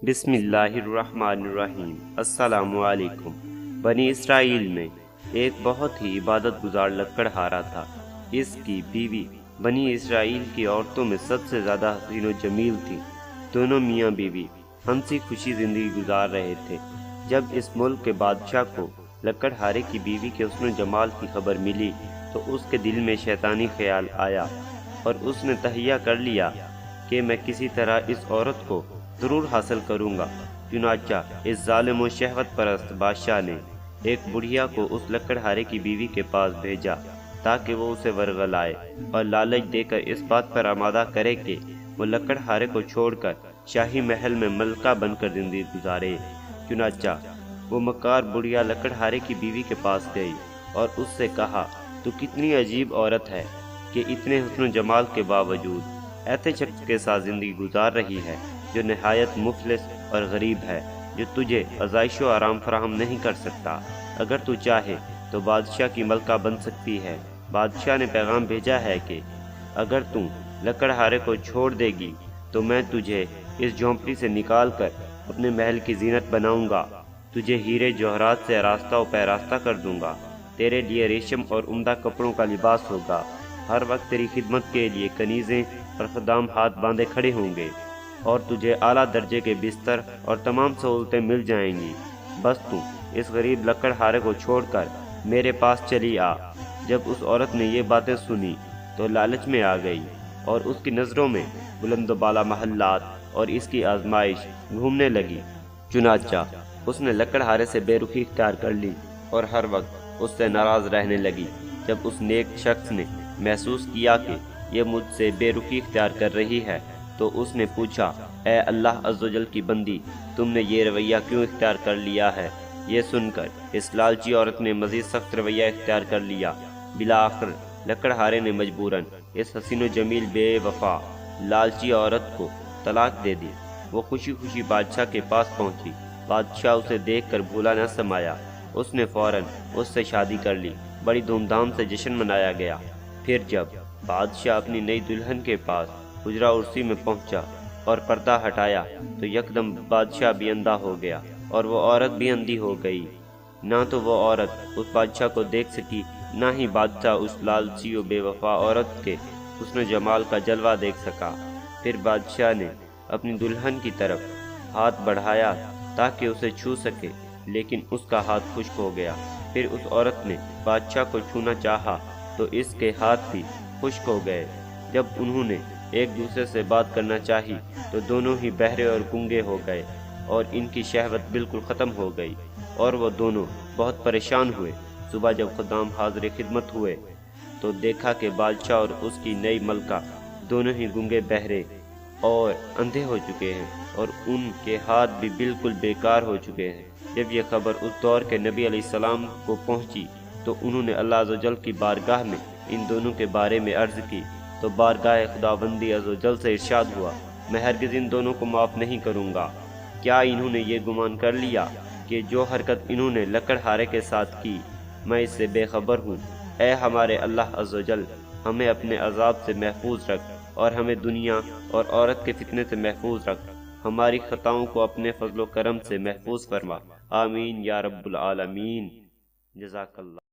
بسم اللہ الرحمن الرحیم۔ السلام علیکم۔ بنی اسرائیل میں ایک بہت ہی عبادت گزار لکڑہارا تھا۔ اس کی بیوی بنی اسرائیل کی عورتوں میں سب سے زیادہ حسین و جمیل تھی۔ دونوں میاں بیوی ہنسی خوشی زندگی گزار رہے تھے۔ جب اس ملک کے بادشاہ کو لکڑہارے کی بیوی کے حسن و جمال کی خبر ملی تو اس کے دل میں شیطانی خیال آیا اور اس نے تہیہ کر لیا کہ میں کسی طرح اس عورت کو ضرور حاصل کروں گا۔ چنانچہ اس ظالم و شہوت پرست بادشاہ نے ایک بڑھیا کو اس لکڑہارے کی بیوی کے پاس بھیجا تاکہ وہ اسے ورغلائے اور لالچ دے کر اس بات پر آمادہ کرے کہ وہ لکڑہارے کو چھوڑ کر شاہی محل میں ملکہ بن کر زندگی گزارے۔ چنانچہ وہ مکار بڑھیا لکڑہارے کی بیوی کے پاس گئی اور اس سے کہا، تو کتنی عجیب عورت ہے کہ اتنے حسن و جمال کے باوجود ایسے شخص کے ساتھ زندگی گزار رہی ہے جو نہایت مفلس اور غریب ہے، جو تجھے آسائش و آرام فراہم نہیں کر سکتا۔ اگر تو چاہے تو بادشاہ کی ملکہ بن سکتی ہے۔ بادشاہ نے پیغام بھیجا ہے کہ اگر تم لکڑہارے کو چھوڑ دے گی تو میں تجھے اس جھونپڑی سے نکال کر اپنے محل کی زینت بناؤں گا، تجھے ہیرے جوہرات سے آراستہ و پیراستہ کر دوں گا، تیرے لیے ریشم اور عمدہ کپڑوں کا لباس ہوگا، ہر وقت تیری خدمت کے لیے کنیزیں اور خدام ہاتھ باندھے کھڑے ہوں گے اور تجھے اعلیٰ درجے کے بستر اور تمام سہولتیں مل جائیں گی۔ بس تم اس غریب لکڑہارے کو چھوڑ کر میرے پاس چلی آ۔ جب اس عورت نے یہ باتیں سنی تو لالچ میں آ گئی اور اس کی نظروں میں بلند و بالا محلات اور اس کی آزمائش گھومنے لگی۔ چنانچہ اس نے لکڑہارے سے بے رخی اختیار کر لی اور ہر وقت اس سے ناراض رہنے لگی۔ جب اس نیک شخص نے محسوس کیا کہ یہ مجھ سے بے رخی اختیار کر رہی ہے تو اس نے پوچھا، اے اللہ عز و جل کی بندی، تم نے یہ رویہ کیوں اختیار کر لیا ہے؟ یہ سن کر اس لالچی عورت نے مزید سخت رویہ اختیار کر لیا۔ بالآخر لکڑہارے نے مجبوراً اس حسین و جمیل بے وفا لالچی عورت کو طلاق دے دی۔ وہ خوشی خوشی بادشاہ کے پاس پہنچی۔ بادشاہ اسے دیکھ کر بھولا نہ سمایا۔ اس نے فوراً اس سے شادی کر لی۔ بڑی دھوم دھام سے جشن منایا گیا۔ پھر جب بادشاہ اپنی نئی دلہن کے پاس حجرہ عرسی میں پہنچا اور پردہ ہٹایا تو یکدم بادشاہ بھی اندھا ہو گیا اور وہ عورت بھی اندھی ہو گئی۔ نہ تو وہ عورت اس بادشاہ کو دیکھ سکی، نہ ہی بادشاہ اس لالچی و بے وفا عورت کے حسن و جمال کا جلوہ دیکھ سکا۔ پھر بادشاہ نے اپنی دلہن کی طرف ہاتھ بڑھایا تاکہ اسے چھو سکے، لیکن اس کا ہاتھ خشک ہو گیا۔ پھر اس عورت نے بادشاہ کو چھونا چاہا تو اس کے ہاتھ بھی خشک ہو گئے۔ جب انہوں نے ایک دوسرے سے بات کرنا چاہی تو دونوں ہی بہرے اور گنگے ہو گئے اور ان کی شہوت بالکل ختم ہو گئی اور وہ دونوں بہت پریشان ہوئے۔ صبح جب خدام حاضر خدمت ہوئے تو دیکھا کہ بادشاہ اور اس کی نئی ملکہ دونوں ہی گنگے بہرے اور اندھے ہو چکے ہیں اور ان کے ہاتھ بھی بالکل بیکار ہو چکے ہیں۔ جب یہ خبر اس دور کے نبی علیہ السلام کو پہنچی تو انہوں نے اللہ عز و جل کی بارگاہ میں ان دونوں کے بارے میں عرض کی تو بارگاہ خداوندی عز و جل سے ارشاد ہوا، میں ہرگز ان دونوں کو معاف نہیں کروں گا۔ کیا انہوں نے یہ گمان کر لیا کہ جو حرکت انہوں نے لکڑہارے کے ساتھ کی میں اس سے بے خبر ہوں؟ اے ہمارے اللہ عز و جل، ہمیں اپنے عذاب سے محفوظ رکھ اور ہمیں دنیا اور عورت کے فتنے سے محفوظ رکھ، ہماری خطاؤں کو اپنے فضل و کرم سے محفوظ فرما، آمین یا رب العالمین۔ جزاک اللہ۔